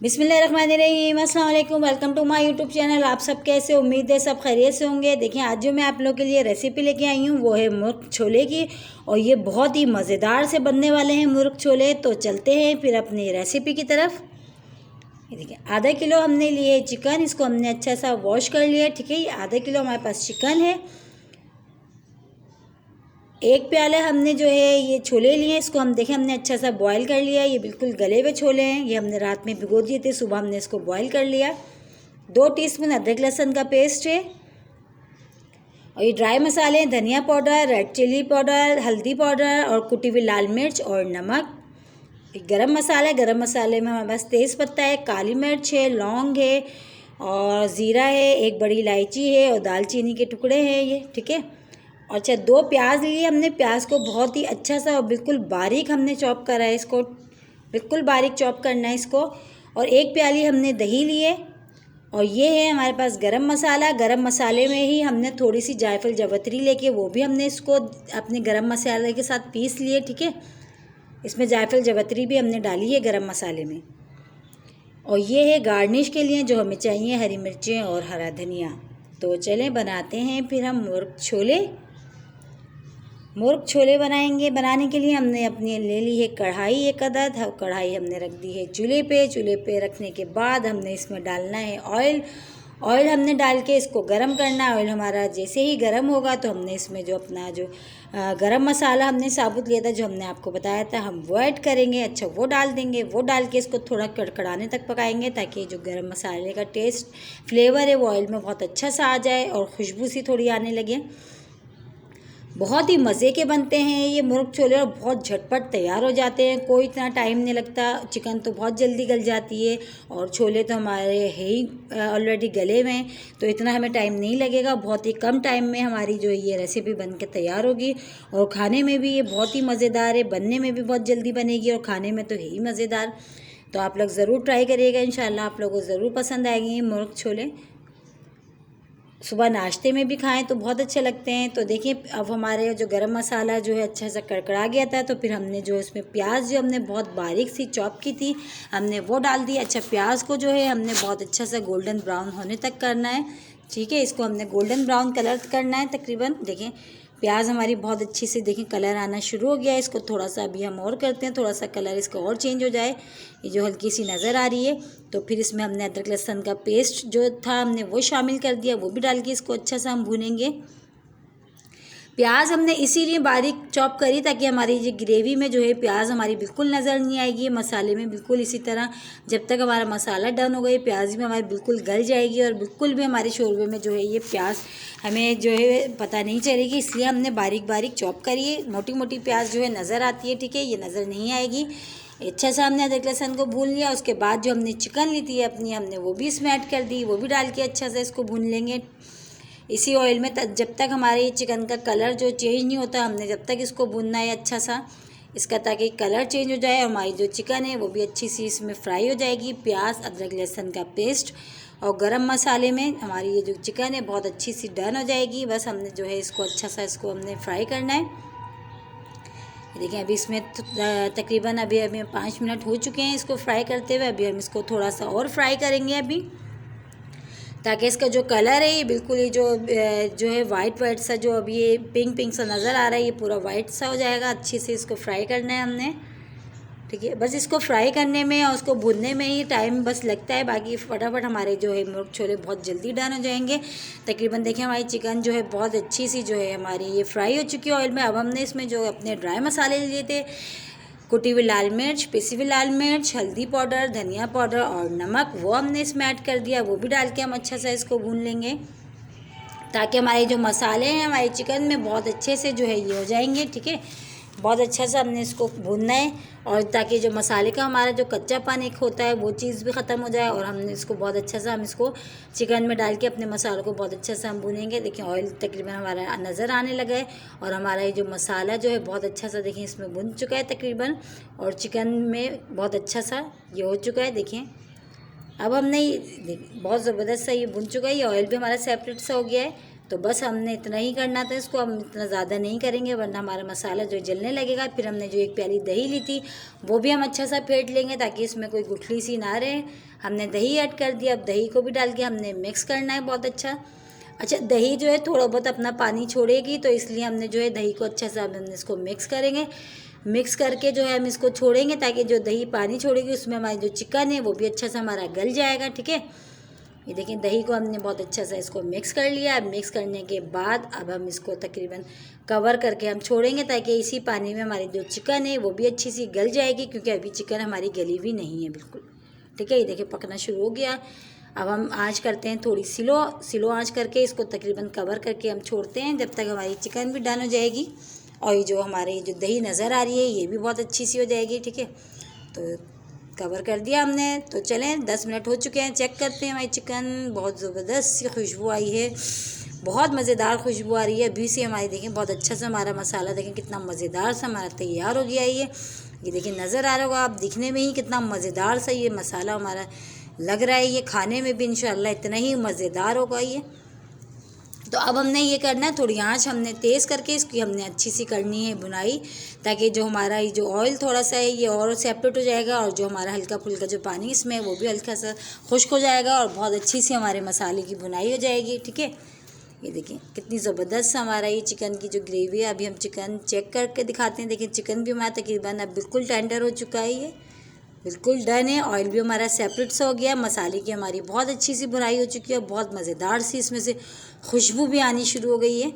बिस्मिल्लाहिर्रहमानिर्रहीम, अस्सलाम वालेकुम। Welcome to my YouTube channel. आप सब कैसे, उम्मीद है सब खैरियत से होंगे। देखिए आज जो मैं आप लोगों के लिए रेसिपी लेके आई हूँ वो है मुर्ग छोले की, और ये बहुत ही मज़ेदार से बनने वाले हैं मुर्ग छोले। तो चलते हैं फिर अपनी रेसिपी की तरफ। ये देखिए आधा किलो हमने लिए चिकन, इसको हमने अच्छा सा वॉश कर लिया। ठीक है, ये आधा किलो हमारे पास चिकन है। एक प्याला हमने जो है ये छोले लिए, इसको हम देखें हमने अच्छा सा बॉईल कर लिया। ये बिल्कुल गले हुए छोले हैं, ये हमने रात में भिगो दिए थे, सुबह हमने इसको बॉईल कर लिया। 2 टीस्पून अदरक लहसुन का पेस्ट है, और ये ड्राई मसाले हैं धनिया पाउडर, रेड चिली पाउडर, हल्दी पाउडर और कुटी हुई लाल मिर्च और नमक। गरम मसाला है, गरम मसाले में हमारे पास तेज़ पत्ता है, काली मिर्च है, लौंग है और ज़ीरा है, एक बड़ी इलायची है और दालचीनी के टुकड़े हैं ये। ठीक है, और अच्छा 2 प्याज लिए हमने। प्याज को बहुत ही अच्छा सा और बिल्कुल बारीक हमने चॉप करा है, इसको बिल्कुल बारीक चॉप करना है इसको। और 1 प्याली हमने दही लिए, और ये है हमारे पास गरम मसाला। गरम मसाले में ही हमने थोड़ी सी जायफल जवतरी लेके वो भी हमने इसको अपने गरम मसाले के साथ पीस लिए। ठीक है, इसमें जायफल जवतरी भी हमने डाली है गरम मसाले में। और ये है गार्निश के लिए जो हमें चाहिए, हरी मिर्चें और हरा धनिया। तो चलें बनाते हैं फिर हम मुर्ग छोले। मुर्ग छोले बनाएंगे। बनाने के लिए हमने अपनी ले ली है कढ़ाई, एक अदद कढ़ाई हमने रख दी है चूल्हे पे। चूल्हे पे रखने के बाद हमने इसमें डालना है ऑयल। ऑयल हमने डाल के इसको गरम करना है। ऑयल हमारा जैसे ही गरम होगा तो हमने इसमें जो अपना जो गरम मसाला हमने साबुत लिया था, जो हमने आपको बताया था, हम वो ऐड करेंगे। अच्छा वो डाल देंगे। वो डाल के इसको थोड़ा कड़कड़ाने तक पकाएंगे, ताकि जो गरम मसाले का टेस्ट फ्लेवर है वो ऑयल में बहुत अच्छा सा आ जाए और खुशबू सी थोड़ी आने लगे। बहुत ही मज़े के बनते हैं ये मुर्ग छोले, और बहुत झटपट तैयार हो जाते हैं, कोई इतना टाइम नहीं लगता। चिकन तो बहुत जल्दी गल जाती है और छोले तो हमारे है ही ऑलरेडी गले में, तो इतना हमें टाइम नहीं लगेगा। बहुत ही कम टाइम में हमारी जो ये रेसिपी बन के तैयार होगी, और खाने में भी ये बहुत ही मज़ेदार है, बनने में भी बहुत जल्दी बनेगी और खाने में तो है ही मज़ेदार। तो आप लोग ज़रूर ट्राई करिएगा, इंशाल्लाह आप लोगों को ज़रूर पसंद आएंगे ये मुर्ग छोले। सुबह नाश्ते में भी खाएं तो बहुत अच्छे लगते हैं। तो देखिए अब हमारे जो गरम मसाला जो है अच्छा सा कड़कड़ा गया था, तो फिर हमने जो इसमें प्याज जो हमने बहुत बारीक सी चॉप की थी हमने वो डाल दी। अच्छा प्याज को जो है हमने बहुत अच्छा सा गोल्डन ब्राउन होने तक करना है। ठीक है, इसको हमने गोल्डन ब्राउन कलर करना है तकरीबन। देखें प्याज हमारी बहुत अच्छी से देखें कलर आना शुरू हो गया है। इसको थोड़ा सा अभी हम और करते हैं, थोड़ा सा कलर इसका और चेंज हो जाए, ये जो हल्की सी नज़र आ रही है। तो फिर इसमें हमने अदरक लहसुन का पेस्ट जो था हमने वो शामिल कर दिया, वो भी डाल के इसको अच्छा सा हम भूनेंगे। प्याज हमने इसीलिए बारीक चॉप करी ताकि हमारी ये ग्रेवी में जो है प्याज हमारी बिल्कुल नज़र नहीं आएगी, मसाले में बिल्कुल इसी तरह जब तक हमारा मसाला डन हो गई प्याज भी हमारी बिल्कुल गल जाएगी, और बिल्कुल भी हमारे शोरबे में जो है ये प्याज हमें जो है पता नहीं चलेगी। इसलिए हमने बारीक बारीक चॉप करी है। मोटी मोटी प्याज जो है नज़र आती है, ठीक है, ये नज़र नहीं आएगी। अच्छा सा हमने अदरक लहसुन को भून लिया। उसके बाद जो हमने चिकन ली थी अपनी, हमने वो भी इसमें ऐड कर दी, वो भी डाल के अच्छा सा इसको भून लेंगे इसी ऑयल में जब तक हमारे चिकन का कलर जो चेंज नहीं होता, हमने जब तक इसको भूनना है अच्छा सा इसका, ताकि कलर चेंज हो जाए। हमारी जो चिकन है वो भी अच्छी सी इसमें फ्राई हो जाएगी। प्याज अदरक लहसुन का पेस्ट और गरम मसाले में हमारी ये जो चिकन है बहुत अच्छी सी डन हो जाएगी। बस हमने जो है इसको अच्छा सा इसको हमने फ्राई करना है। देखिए अभी इसमें तकरीबन अभी 5 मिनट हो चुके हैं इसको फ्राई करते हुए। अभी हम इसको थोड़ा सा और फ्राई करेंगे अभी, ताकि इसका जो कलर है ये बिल्कुल ये जो है वाइट वाइट सा, जो अभी ये पिंक पिंक सा नज़र आ रहा है, ये पूरा वाइट सा हो जाएगा। अच्छे से इसको फ्राई करना है हमने। ठीक है, बस इसको फ्राई करने में और उसको भुनने में ही टाइम बस लगता है, बाकी फटाफट हमारे जो है मुर्ग छोले बहुत जल्दी डन हो जाएंगे। तकरीबन देखिए हमारी चिकन जो है बहुत अच्छी सी जो है हमारी ये फ्राई हो चुकी है ऑयल में। अब हमने इसमें जो अपने ड्राई मसाले लिए थे, कुटी हुई लाल मिर्च, पिसी हुई लाल मिर्च, हल्दी पाउडर, धनिया पाउडर और नमक, वो हमने इसमें ऐड कर दिया। वो भी डाल के हम अच्छा सा इसको भून लेंगे, ताकि हमारे जो मसाले हैं हमारे चिकन में बहुत अच्छे से जो है ये हो जाएंगे। ठीक है, बहुत अच्छा सा हमने इसको भूनना है, और ताकि जो मसाले का हमारा जो कच्चापन एक होता है वो चीज़ भी ख़त्म हो जाए। और हमने इसको बहुत अच्छा सा हम इसको चिकन में डाल के अपने मसालों को बहुत अच्छा सा हम भूनेंगे। देखिए ऑयल तकरीबन हमारा नज़र आने लगा है, और हमारा ये जो मसाला जो है बहुत अच्छा सा देखिए इसमें भुन चुका है तकरीबन, और चिकन में बहुत अच्छा सा ये हो चुका है। देखिए अब हमने बहुत ज़बरदस्त सा ये भुन चुका है, ये ऑयल भी हमारा सेपरेट सा हो गया है। तो बस हमने इतना ही करना था इसको, हम इतना ज़्यादा नहीं करेंगे वरना हमारा मसाला जो जलने लगेगा। फिर हमने जो 1 प्याली दही ली थी वो भी हम अच्छा सा फेंट लेंगे ताकि इसमें कोई गुठली सी ना रहे। हमने दही ऐड कर दिया। अब दही को भी डाल के हमने मिक्स करना है बहुत अच्छा। दही जो है थोड़ा बहुत अपना पानी छोड़ेगी, तो इसलिए हमने जो है दही को अच्छा सा हमने इसको मिक्स करेंगे। मिक्स करके जो है हम इसको छोड़ेंगे ताकि जो दही पानी छोड़ेगी उसमें हमारी जो चिकन है वो भी अच्छा सा हमारा गल जाएगा। ठीक है, ये देखिए दही को हमने बहुत अच्छा सा इसको मिक्स कर लिया। अब मिक्स करने के बाद अब हम इसको तकरीबन कवर करके हम छोड़ेंगे ताकि इसी पानी में हमारी जो चिकन है वो भी अच्छी सी गल जाएगी, क्योंकि अभी चिकन हमारी गली हुई नहीं है बिल्कुल। ठीक है, ये देखिए पकना शुरू हो गया। अब हम आँच करते हैं थोड़ी स्लो आँच करके इसको तकरीबन कवर करके हम छोड़ते हैं जब तक हमारी चिकन भी डन हो जाएगी और ये जो हमारी जो दही नज़र आ रही है ये भी बहुत अच्छी सी हो जाएगी। ठीक है, तो कवर कर दिया हमने। तो चलें 10 मिनट हो चुके हैं, चेक करते हैं हमारी चिकन। बहुत ज़बरदस्त सी खुशबू आई है, बहुत मज़ेदार खुशबू आ रही है अभी से हमारी। देखें बहुत अच्छा सा हमारा मसाला देखें कितना मज़ेदार सा हमारा तैयार हो गया ये देखिए नज़र आ रहा होगा आप, दिखने में ही कितना मज़ेदार सा ये मसाला हमारा लग रहा है। ये खाने में भी इंशाल्लाह इतना ही मज़ेदार होगा ये। तो अब हमने ये करना है, थोड़ी आंच हमने तेज़ करके इसकी हमने अच्छी सी करनी है भुनाई, ताकि जो हमारा ये जो ऑयल थोड़ा सा है ये और सेपरेट हो जाएगा और जो हमारा हल्का फुल्का जो पानी इसमें वो भी हल्का सा खुश्क हो जाएगा और बहुत अच्छी सी हमारे मसाले की भुनाई हो जाएगी। ठीक है, ये देखिए कितनी ज़बरदस्त हमारा ये चिकन की जो ग्रेवी है। अभी हम चिकन चेक करके दिखाते हैं। देखिए चिकन भी हमारा तकरीबन अब बिल्कुल टेंडर हो चुका है, ये बिल्कुल डन है। ऑयल भी हमारा सेपरेट सा हो गया, मसाले की हमारी बहुत अच्छी सी भुनाई हो चुकी है, बहुत मज़ेदार सी इसमें से खुशबू भी आनी शुरू हो गई है।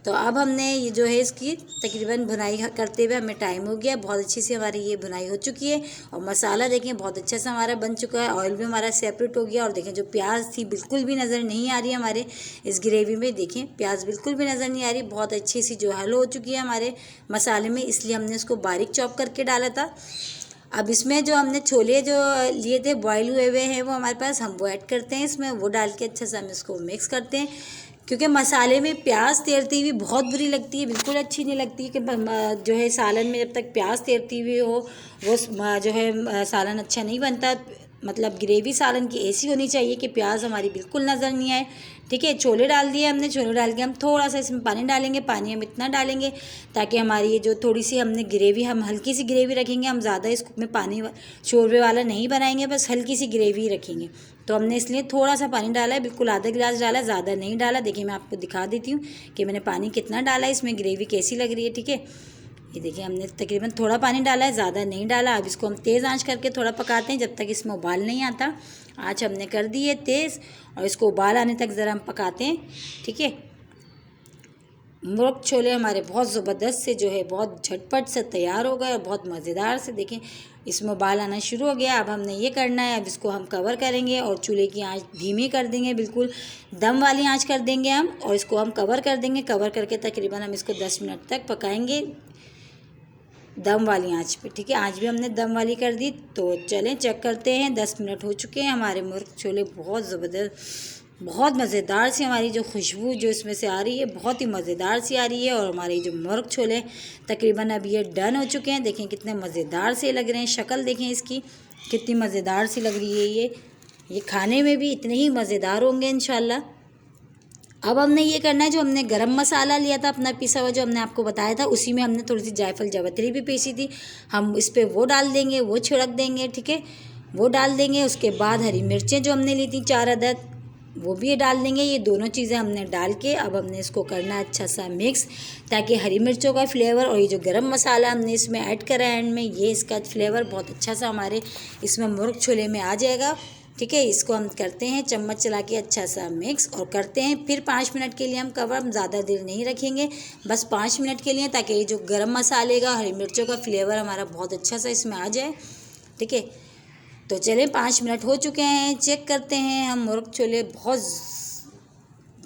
तो अब हमने ये जो है इसकी तकरीबन भुनाई करते हुए हमें टाइम हो गया, बहुत अच्छी सी हमारी ये भुनाई हो चुकी है और मसाला देखें बहुत अच्छा सा हमारा बन चुका है, ऑयल भी हमारा सेपरेट हो गया। और देखें जो प्याज थी बिल्कुल भी नज़र नहीं आ रही है हमारे इस ग्रेवी में, देखें प्याज बिल्कुल भी नज़र नहीं आ रही, बहुत अच्छी सी जो हल हो चुकी है हमारे मसाले में, इसलिए हमने इसको बारीक चॉप करके डाला था। अब इसमें जो हमने छोले जो लिए थे बॉयल हुए हुए हैं वो हमारे पास, हम वो ऐड करते हैं इसमें, वो डाल के अच्छा सा हम इसको मिक्स करते हैं। क्योंकि मसाले में प्याज तैरती हुई बहुत बुरी लगती है, बिल्कुल अच्छी नहीं लगती कि जो है सालन में जब तक प्याज तैरती हुई हो वो जो है सालन अच्छा नहीं बनता। मतलब ग्रेवी सालन की ऐसी होनी चाहिए कि प्याज हमारी बिल्कुल नज़र नहीं आए। ठीक है, छोले डाल दिए हमने, छोले डाल के हम थोड़ा सा इसमें पानी डालेंगे। पानी हम इतना डालेंगे ताकि हमारी ये जो थोड़ी सी हमने ग्रेवी, हम हल्की सी ग्रेवी रखेंगे, हम ज़्यादा इसमें पानी शोरबे वाला नहीं बनाएंगे, बस हल्की सी ग्रेवी रखेंगे। तो हमने इसलिए थोड़ा सा पानी डाला है, बिल्कुल आधा गिलास डाला है, ज़्यादा नहीं डाला। देखिए मैं आपको दिखा देती हूँ कि मैंने पानी कितना डाला है, इसमें ग्रेवी कैसी लग रही है। ठीक है, ये देखिए हमने तकरीबन थोड़ा पानी डाला है, ज़्यादा नहीं डाला। अब इसको हम तेज़ आंच करके थोड़ा पकाते हैं जब तक इसमें उबाल नहीं आता। आंच हमने कर दी है तेज़ और इसको उबाल आने तक ज़रा हम पकाते हैं। ठीक है, मुर्ग छोले हमारे बहुत ज़बरदस्त से जो है बहुत झटपट से तैयार हो गए और बहुत मज़ेदार से। देखें इसमें उबाल आना शुरू हो गया। अब हमने ये करना है, अब इसको हम कवर करेंगे और चूल्हे की आंच धीमी कर देंगे, बिल्कुल दम वाली आंच कर देंगे हम, और इसको हम कवर कर देंगे। कवर करके तकरीबन हम इसको 10 मिनट तक पकाएंगे दम वाली आंच पे। ठीक है, आंच भी हमने दम वाली कर दी। तो चलें चेक करते हैं, 10 मिनट हो चुके हैं। हमारे मुर्ग छोले बहुत ज़बरदस्त, बहुत मज़ेदार सी हमारी जो खुशबू जो इसमें से आ रही है बहुत ही मज़ेदार सी आ रही है। और हमारे जो मुर्ग छोले तकरीबन अब ये डन हो चुके हैं। देखें कितने मज़ेदार से लग रहे हैं, शक्ल देखें इसकी कितनी मज़ेदार सी लग रही है। ये खाने में भी इतने ही मज़ेदार होंगे इंशाल्लाह। अब हमने ये करना है, जो हमने गरम मसाला लिया था अपना पिसा हुआ, जो हमने आपको बताया था, उसी में हमने थोड़ी सी जायफल जावित्री भी पीसी थी, हम इस पर वो डाल देंगे, वो छिड़क देंगे। ठीक है, वो डाल देंगे। उसके बाद हरी मिर्चें जो हमने ली थी 4 अदद, वो भी डाल देंगे। ये दोनों चीज़ें हमने डाल के अब हमने इसको करना है अच्छा सा मिक्स, ताकि हरी मिर्चों का फ्लेवर और ये जो गरम मसाला हमने इसमें ऐड करा है एंड में, ये इसका फ्लेवर बहुत अच्छा सा हमारे इसमें मुर्ग छोले में आ जाएगा। ठीक है, इसको हम करते हैं चम्मच चला के अच्छा सा मिक्स और करते हैं फिर 5 मिनट के लिए हम कवर। हम ज़्यादा देर नहीं रखेंगे, बस 5 मिनट के लिए, ताकि ये जो गरम मसाले का हरी मिर्चों का फ्लेवर हमारा बहुत अच्छा सा इसमें आ जाए। ठीक है, तो चलें 5 मिनट हो चुके हैं, चेक करते हैं हम मुर्ग छोले। बहुत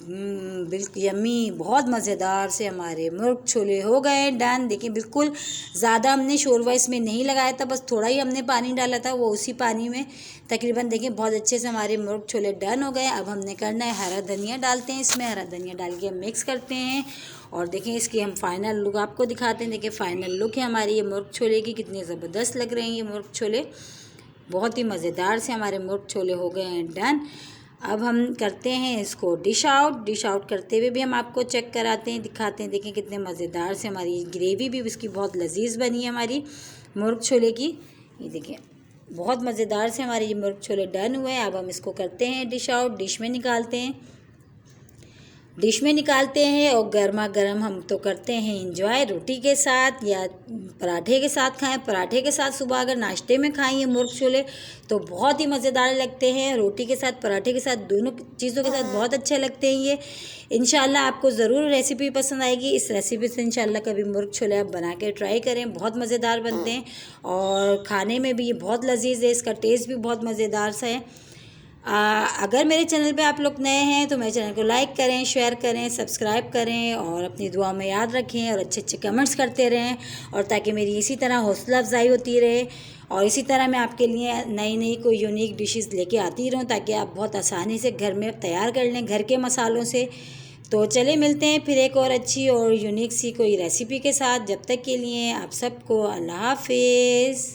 बिल्कुल यम्मी, बहुत मज़ेदार से हमारे मुर्ग छोले हो गए डन। देखिए बिल्कुल ज़्यादा हमने शोरबा इसमें नहीं लगाया था, बस थोड़ा ही हमने पानी डाला था, वो उसी पानी में तकरीबन देखिए बहुत अच्छे से हमारे मुर्ग छोले डन हो गए। अब हमने करना है हरा धनिया डालते हैं इसमें, हरा धनिया डाल के हम मिक्स करते हैं और देखें इसकी हम फाइनल लुक आपको दिखाते हैं। देखिए फाइनल लुक है हमारी ये मुर्ग छोले की, कितने ज़बरदस्त लग रहे हैं ये मुर्ग छोले, बहुत ही मज़ेदार से हमारे मुर्ग छोले हो गए हैं डन। अब हम करते हैं इसको डिश आउट करते हुए भी हम आपको चेक कराते हैं, दिखाते हैं। देखें कितने मज़ेदार से हमारी ग्रेवी भी इसकी बहुत लजीज बनी है हमारी मुर्ग छोले की। ये देखें बहुत मज़ेदार से हमारे ये मुर्ग छोले डन हुए हैं। अब हम इसको करते हैं डिश आउट, डिश में निकालते हैं और गर्मा गर्म हम तो करते हैं इंजॉय रोटी के साथ या पराठे के साथ खाएं। पराठे के साथ सुबह अगर नाश्ते में खाएं ये मुर्ग छोले तो बहुत ही मज़ेदार लगते हैं। रोटी के साथ, पराठे के साथ, दोनों चीज़ों के साथ बहुत अच्छे लगते हैं ये। इंशाल्लाह आपको ज़रूर रेसिपी पसंद आएगी। इस रेसिपी से इंशाल्लाह कभी मुर्ग छोले आप बना के ट्राई करें, बहुत मज़ेदार बनते हैं और खाने में भी ये बहुत लजीज है। इसका टेस्ट भी बहुत मज़ेदार सा है। अगर मेरे चैनल पे आप लोग नए हैं तो मेरे चैनल को लाइक करें, शेयर करें, सब्सक्राइब करें और अपनी दुआ में याद रखें और अच्छे अच्छे कमेंट्स करते रहें, और ताकि मेरी इसी तरह हौसला अफजाई होती रहे और इसी तरह मैं आपके लिए नई नई कोई यूनिक डिशेस लेके आती रहूं, ताकि आप बहुत आसानी से घर में तैयार कर लें घर के मसालों से। तो चले मिलते हैं फिर एक और अच्छी और यूनिक सी कोई रेसिपी के साथ। जब तक के लिए आप सबको अल्लाह हाफिज़।